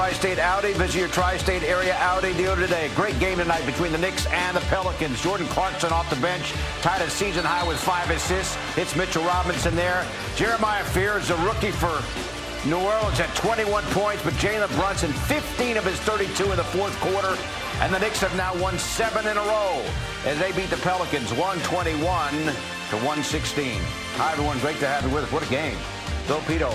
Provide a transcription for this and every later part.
Tri-State Audi. Visit your Tri-State area Audi dealer today. Great game tonight between the Knicks and the Pelicans. Jordan Clarkson off the bench, tied a season high with 5 assists. It's Mitchell Robinson there. Jeremiah Fear is a rookie for New Orleans at 21 points, but Jalen Brunson, 15 of his 32 in the fourth quarter. And the Knicks have now won 7 in a row as they beat the Pelicans 121-116. Hi, everyone. Great to have you with us. What a game. Bill Pito,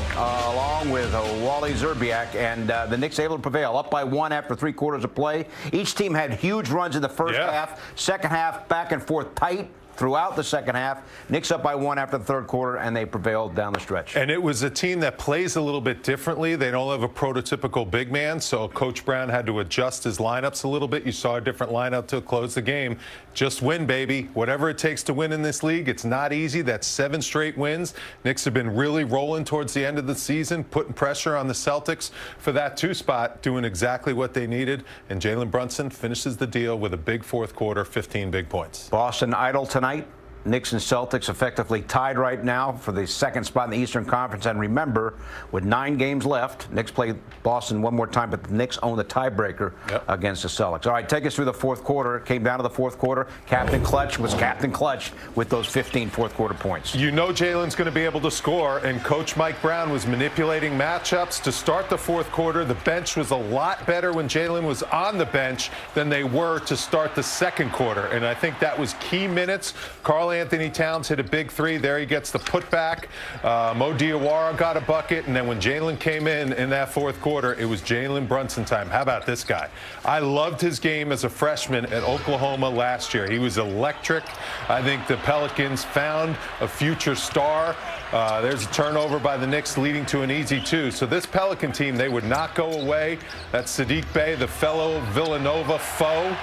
along with Wally Zerbiak, and the Knicks able to prevail, up by 1 after 3 quarters of play. Each team had huge runs in the first half, second half, back and forth tight throughout the second half. Knicks up by 1 after the third quarter, and they prevailed down the stretch. And it was a team that plays a little bit differently. They don't have a prototypical big man, so Coach Brown had to adjust his lineups a little bit. You saw a different lineup to close the game. Just win, baby. Whatever it takes to win in this league. It's not easy. That's 7 straight wins. Knicks have been really rolling towards the end of the season, putting pressure on the Celtics for that 2 spot, doing exactly what they needed. And Jalen Brunson finishes the deal with a big fourth quarter, 15 big points. Boston idle tonight. Knicks and Celtics effectively tied right now for the second spot in the Eastern Conference. And remember, with 9 games left, Knicks play Boston one more time, but the Knicks own the tiebreaker against the Celtics. All right, take us through the fourth quarter. It came down to the fourth quarter. Captain Clutch was Captain Clutch with those 15 fourth quarter points. You know Jalen's going to be able to score, and Coach Mike Brown was manipulating matchups to start the fourth quarter. The bench was a lot better when Jalen was on the bench than they were to start the second quarter, and I think that was key minutes. Karl Anthony Towns hit a big 3. There he gets the putback. Mo Diawara got a bucket. And then when Jalen came in that fourth quarter, it was Jalen Brunson time. How about this guy? I loved his game as a freshman at Oklahoma last year. He was electric. I think the Pelicans found a future star. There's a turnover by the Knicks leading to an easy 2. So this Pelican team, they would not go away. That's Sadiq Bey, the fellow Villanova foe.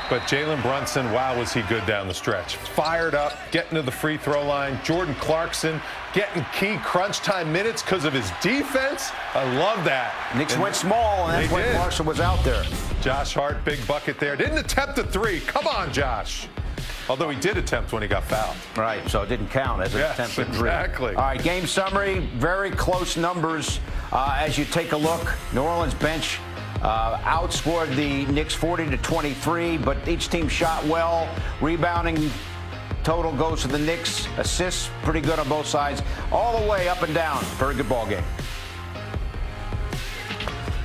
But Jalen Brunson, wow, was he good down the stretch. Fired up, getting to the free throw line. Jordan Clarkson getting key crunch time minutes because of his defense. I love that. Knicks went small, and that's when Clarkson was out there. Josh Hart, big bucket there. Didn't attempt a 3. Come on, Josh. Although he did attempt when he got fouled. Right, so it didn't count as an attempt at 3. Exactly. All right, game summary, very close numbers as you take a look. New Orleans bench outscored the Knicks 40-23, but each team shot well. Rebounding total goes to the Knicks. Assists pretty good on both sides, all the way up and down. Very good ball game.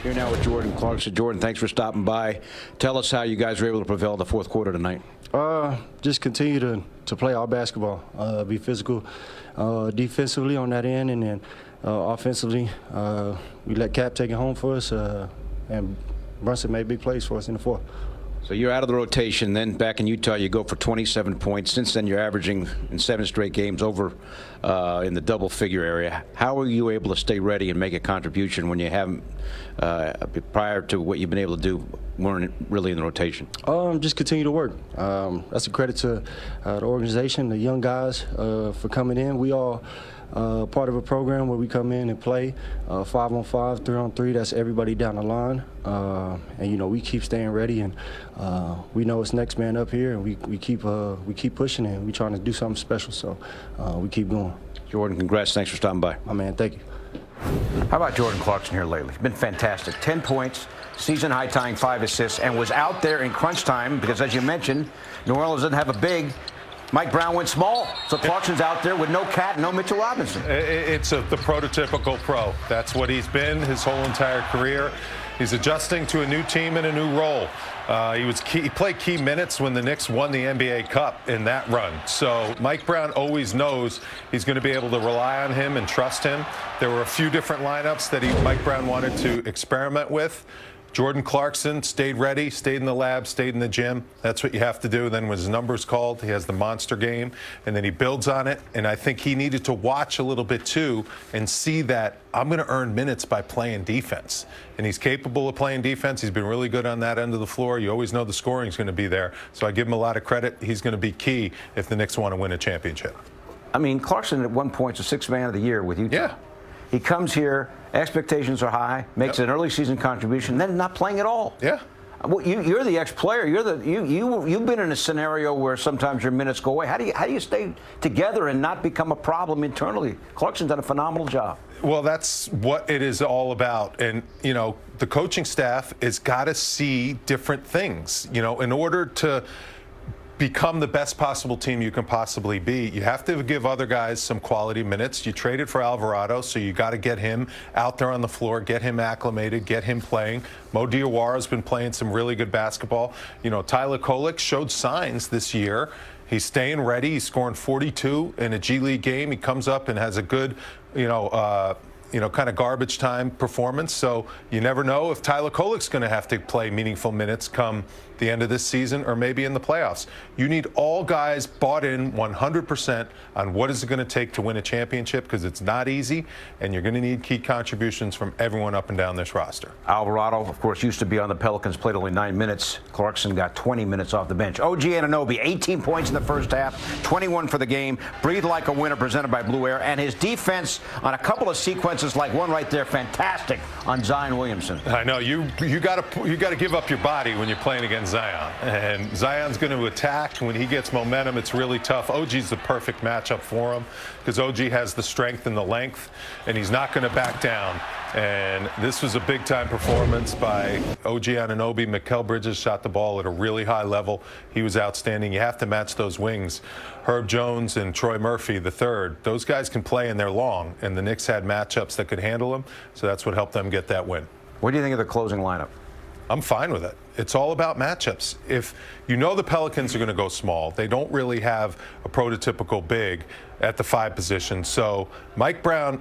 Here now with Jordan Clarkson. Jordan, thanks for stopping by. Tell us how you guys were able to prevail in the fourth quarter tonight. Just continue to play our basketball, be physical defensively on that end, and then offensively, we let Cap take it home for us. And Brunson made big plays for us in the fourth. So you're out of the rotation. Then back in Utah, you go for 27 points. Since then, you're averaging in 7 straight games over in the double-figure area. How were you able to stay ready and make a contribution when you haven't, prior to what you've been able to do, weren't really in the rotation? Just continue to work. That's a credit to the organization, the young guys for coming in. We all part of a program where we come in and play 5-on-5, 3-on-3. That's everybody down the line, and you know we keep staying ready, and we know it's next man up here, and we keep pushing it. We trying to do something special, so we keep going. Jordan, congrats! Thanks for stopping by. My man, thank you. How about Jordan Clarkson here lately? Been fantastic. 10 points, season high tying 5 assists, and was out there in crunch time because, as you mentioned, New Orleans doesn't have a big. Mike Brown went small, so Clarkson's out there with no Cat, no Mitchell Robinson. It's the prototypical pro. That's what he's been his whole entire career. He's adjusting to a new team and a new role. He played key minutes when the Knicks won the NBA Cup in that run. So Mike Brown always knows he's going to be able to rely on him and trust him. There were a few different lineups that Mike Brown wanted to experiment with. Jordan Clarkson stayed ready, stayed in the lab, stayed in the gym. That's what you have to do. Then when his number's called, he has the monster game, and then he builds on it. And I think he needed to watch a little bit, too, and see that I'm going to earn minutes by playing defense. And he's capable of playing defense. He's been really good on that end of the floor. You always know the scoring's going to be there. So I give him a lot of credit. He's going to be key if the Knicks want to win a championship. I mean, Clarkson at one point is the 6th man of the year with Utah. Yeah. He comes here, expectations are high, makes an early season contribution, then not playing at all. Yeah. Well, you're the ex-player. You've been in a scenario where sometimes your minutes go away. How do you stay together and not become a problem internally? Clarkson's done a phenomenal job. Well, that's what it is all about. And, the coaching staff has got to see different things. In order to become the best possible team you can possibly be, you have to give other guys some quality minutes. You traded for Alvarado, so you got to get him out there on the floor, get him acclimated, get him playing. Mo Diawara's been playing some really good basketball. Tyler Kolek showed signs this year. He's staying ready. He's scoring 42 in a G League game. He comes up and has a good, kind of garbage time performance. So you never know if Tyler Kolek's going to have to play meaningful minutes come the end of this season or maybe in the playoffs. You need all guys bought in 100% on what is it going to take to win a championship, because it's not easy, and you're going to need key contributions from everyone up and down this roster. Alvarado, of course, used to be on the Pelicans, played only 9 minutes. Clarkson got 20 minutes off the bench. OG Anunoby, 18 points in the first half, 21 for the game, breathed like a winner, presented by Blue Air, and his defense on a couple of sequences, like one right there, fantastic on Zion Williamson. I know you got to give up your body when you're playing against Zion, and Zion's going to attack. When he gets momentum, it's really tough. OG's the perfect matchup for him because OG has the strength and the length, and he's not going to back down. And this was a big-time performance by OG Anunoby. Mikal Bridges shot the ball at a really high level. He was outstanding. You have to match those wings. Herb Jones and Troy Murphy, the third, those guys can play and they're long, and the Knicks had matchups that could handle them, so that's what helped them get that win. What do you think of the closing lineup? I'm fine with it. It's all about matchups. If the Pelicans are going to go small, they don't really have a prototypical big at the 5 position. So Mike Brown,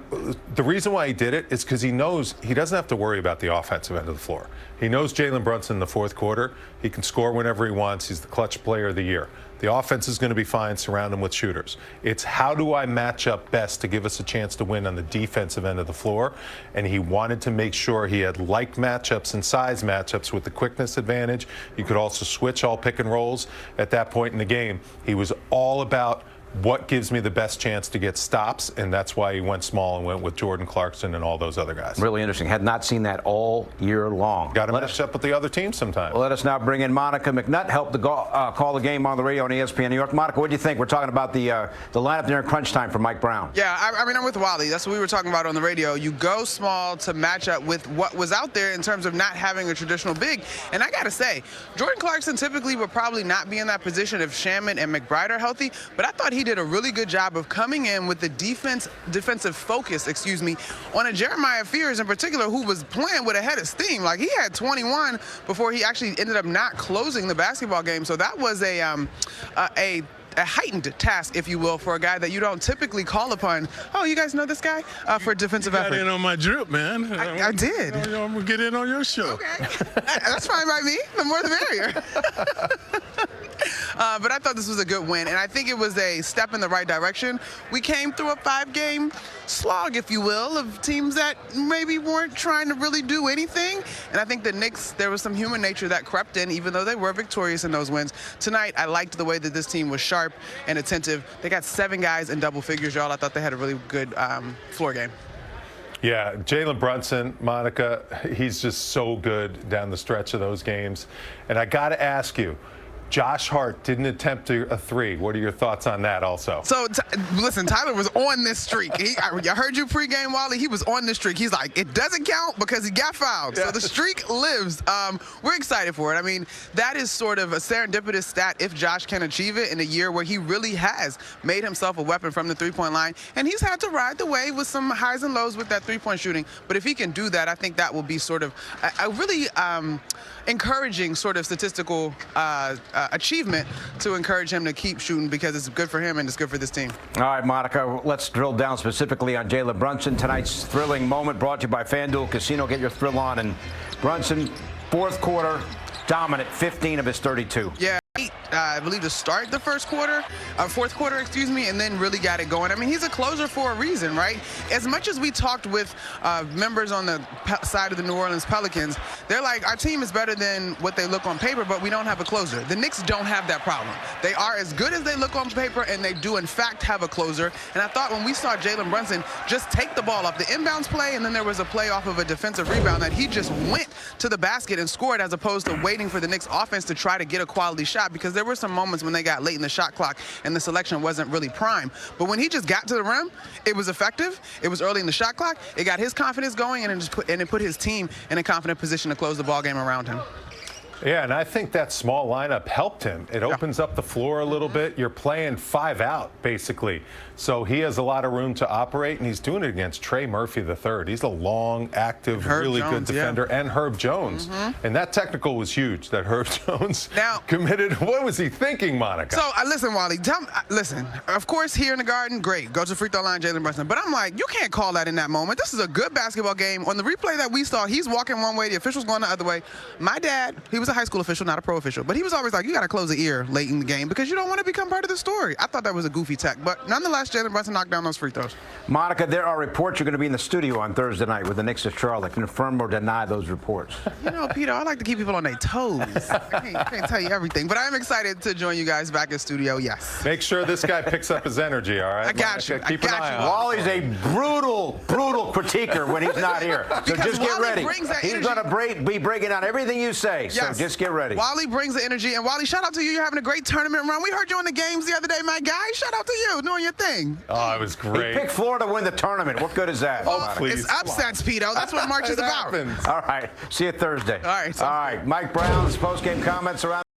the reason why he did it is because he knows he doesn't have to worry about the offensive end of the floor. He knows Jalen Brunson in the fourth quarter. He can score whenever he wants. He's the clutch player of the year. The offense is going to be fine. Surround him with shooters. It's how do I match up best to give us a chance to win on the defensive end of the floor. And he wanted to make sure he had like matchups and size matchups with the quickness advantage. You could also switch all pick and rolls at that point in the game. He was all about what gives me the best chance to get stops, and that's why he went small and went with Jordan Clarkson and all those other guys. Really interesting. Had not seen that all year long. Got to match up with the other teams sometimes. Let us now bring in Monica McNutt, helped call the game on the radio on ESPN New York. Monica, what do you think? We're talking about the lineup during crunch time for Mike Brown. Yeah, I mean, I'm with Wally. That's what we were talking about on the radio. You go small to match up with what was out there in terms of not having a traditional big. And I got to say, Jordan Clarkson typically would probably not be in that position if Shaman and McBride are healthy, but I thought he did a really good job of coming in with the defensive focus, on a Jeremiah Fears in particular, who was playing with a head of steam. Like, he had 21 before he actually ended up not closing the basketball game. So that was a heightened task, if you will, for a guy that you don't typically call upon. Oh, you guys know this guy for defensive effort? You got in on my drip, man. I did. I'm going to get in on your show. Okay. That's fine by me. The more the merrier. But I thought this was a good win, and I think it was a step in the right direction. We came through a 5-game slog, if you will, of teams that maybe weren't trying to really do anything. And I think the Knicks, there was some human nature that crept in, even though they were victorious in those wins. Tonight, I liked the way that this team was sharp and attentive. They got 7 guys in double figures, y'all. I thought they had a really good floor game. Yeah, Jalen Brunson, Monica, he's just so good down the stretch of those games. And I got to ask you, Josh Hart didn't attempt a 3. What are your thoughts on that also? So, listen, Tyler was on this streak. I heard you pregame, Wally. He was on this streak. He's like, it doesn't count because he got fouled. Yeah. So the streak lives. We're excited for it. I mean, that is sort of a serendipitous stat if Josh can achieve it in a year where he really has made himself a weapon from the three-point line. And he's had to ride the wave with some highs and lows with that three-point shooting. But if he can do that, I think that will be sort of a really encouraging sort of statistical achievement to encourage him to keep shooting, because it's good for him and it's good for this team. All right, Monica, let's drill down specifically on Jalen Brunson. Tonight's thrilling moment brought to you by FanDuel Casino. Get your thrill on. And Brunson, fourth quarter, dominant, 15 of his 32. Yeah. I believe, to start the fourth quarter, and then really got it going. I mean, he's a closer for a reason, right? As much as we talked with members on the side of the New Orleans Pelicans, they're like, our team is better than what they look on paper, but we don't have a closer. The Knicks don't have that problem. They are as good as they look on paper, and they do, in fact, have a closer. And I thought when we saw Jalen Brunson just take the ball off the inbounds play, and then there was a play off of a defensive rebound that he just went to the basket and scored, as opposed to waiting for the Knicks offense to try to get a quality shot, because there were some moments when they got late in the shot clock and the selection wasn't really prime. But when he just got to the rim, it was effective. It was early in the shot clock. It got his confidence going, and it put his team in a confident position to close the ball game around him. Yeah, and I think that small lineup helped him. It opens up the floor a little bit. You're playing 5 out, basically. So he has a lot of room to operate, and he's doing it against Trey Murphy III. He's a long, active, really good defender, and Herb Jones. And that technical was huge, that Herb Jones committed. What was he thinking, Monica? So, listen, Wally, listen, of course, here in the Garden, great. Go to the free throw line, Jalen Brunson. But I'm like, you can't call that in that moment. This is a good basketball game. On the replay that we saw, he's walking one way, the official's going the other way. My dad, he was a high school official, not a pro official, but he was always like, you got to close the ear late in the game because you don't want to become part of the story. I thought that was a goofy tech, but nonetheless, Jalen Brunson knocked down those free throws. Monica, there are reports you're going to be in the studio on Thursday night with the Knicks of Charlotte. Confirm or deny those reports? You know, Peter, I like to keep people on their toes. I can't tell you everything, but I'm excited to join you guys back in studio, yes. Make sure this guy picks up his energy, all right? I got you. Keep an eye on. Wally's a brutal critiquer when he's not here. So just get ready. He's going to be breaking down everything you say, so just get ready. Wally brings the energy, and Wally, shout out to you. You're having a great tournament run. We heard you in the games the other day, my guy. Shout out to you doing your thing. Oh, it was great. He picked Florida to win the tournament. What good is that? Oh, please. It's upsets, Pito. That's what March is about. Happens. All right. See you Thursday. All right. All right. Mike Brown's post-game comments around.